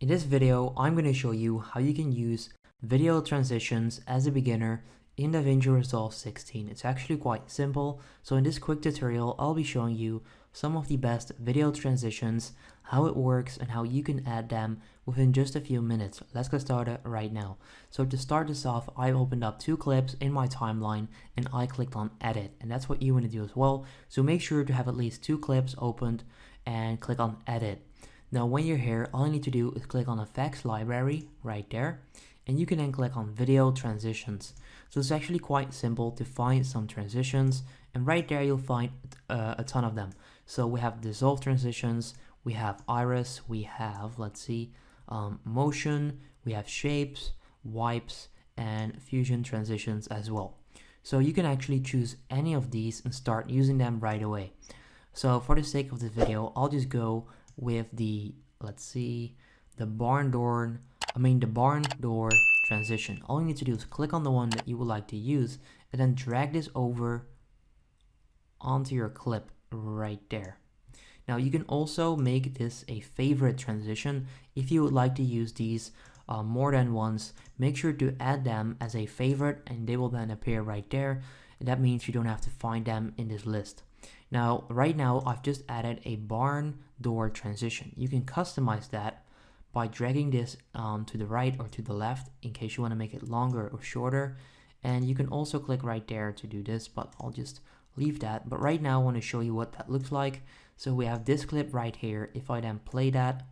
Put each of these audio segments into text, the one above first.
In this video, I'm going to show you how you can use video transitions as a beginner in Davinci Resolve 16. It's actually quite simple. So in this quick tutorial, I'll be showing you some of the best video transitions, how it works, and how you can add them within just a few minutes. Let's get started right now. So to start this off, I've opened up two clips in my timeline and I clicked on edit, and that's what you want to do as well. So make sure to have at least two clips opened and click on edit. Now when you're here, all you need to do is click on Effects Library right there, and you can then click on Video Transitions. So it's actually quite simple to find some transitions, and right there you'll find a ton of them. So we have Dissolve Transitions, we have Iris, we have, let's see, Motion, we have Shapes, Wipes, and Fusion Transitions as well. So you can actually choose any of these and start using them right away. So for the sake of this video, I'll just go with the, let's see, the barn door transition. All you need to do is click on the one that you would like to use and then drag this over onto your clip right there. Now you can also make this a favorite transition. If you would like to use these more than once, make sure to add them as a favorite and they will then appear right there. And that means you don't have to find them in this list. Now, right now, I've just added a barn door transition. You can customize that by dragging this to the right or to the left in case you want to make it longer or shorter. And you can also click right there to do this, but I'll just leave that. But right now, I want to show you what that looks like. So we have this clip right here. If I then play that,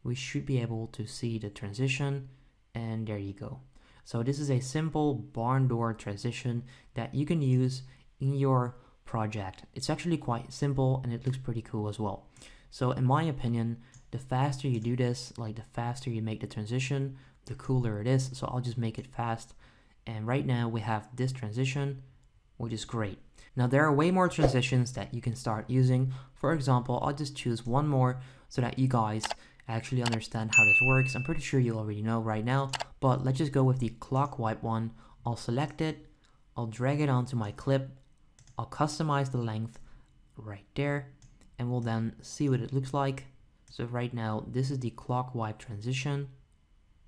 we should be able to see the transition, and there you go. So this is a simple barn door transition that you can use in your project. It's actually quite simple and it looks pretty cool as well. So in my opinion, the faster you do this, like the faster you make the transition, the cooler it is. So I'll just make it fast. And right now we have this transition, which is great. Now there are way more transitions that you can start using. For example, I'll just choose one more so that you guys actually understand how this works. I'm pretty sure you already know right now, but let's just go with the clock wipe one. I'll select it, I'll drag it onto my clip, I'll customize the length right there, and we'll then see what it looks like. So right now, this is the clock wipe transition,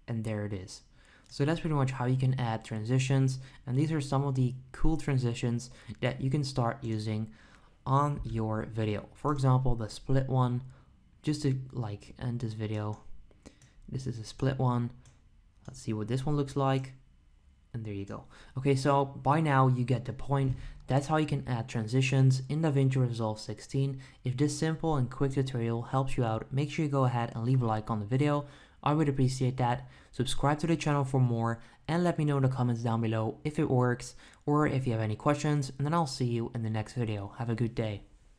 and there it is. So that's pretty much how you can add transitions, and these are some of the cool transitions that you can start using on your video. For example, the split one, just to like end this video, this is a split one. Let's see what this one looks like. And there you go. Okay, so by now you get the point. That's how you can add transitions in Davinci Resolve 16. If this simple and quick tutorial helps you out, make sure you go ahead and leave a like on the video. I would appreciate that. Subscribe to the channel for more and let me know in the comments down below if it works or if you have any questions, and then I'll see you in the next video. Have a good day.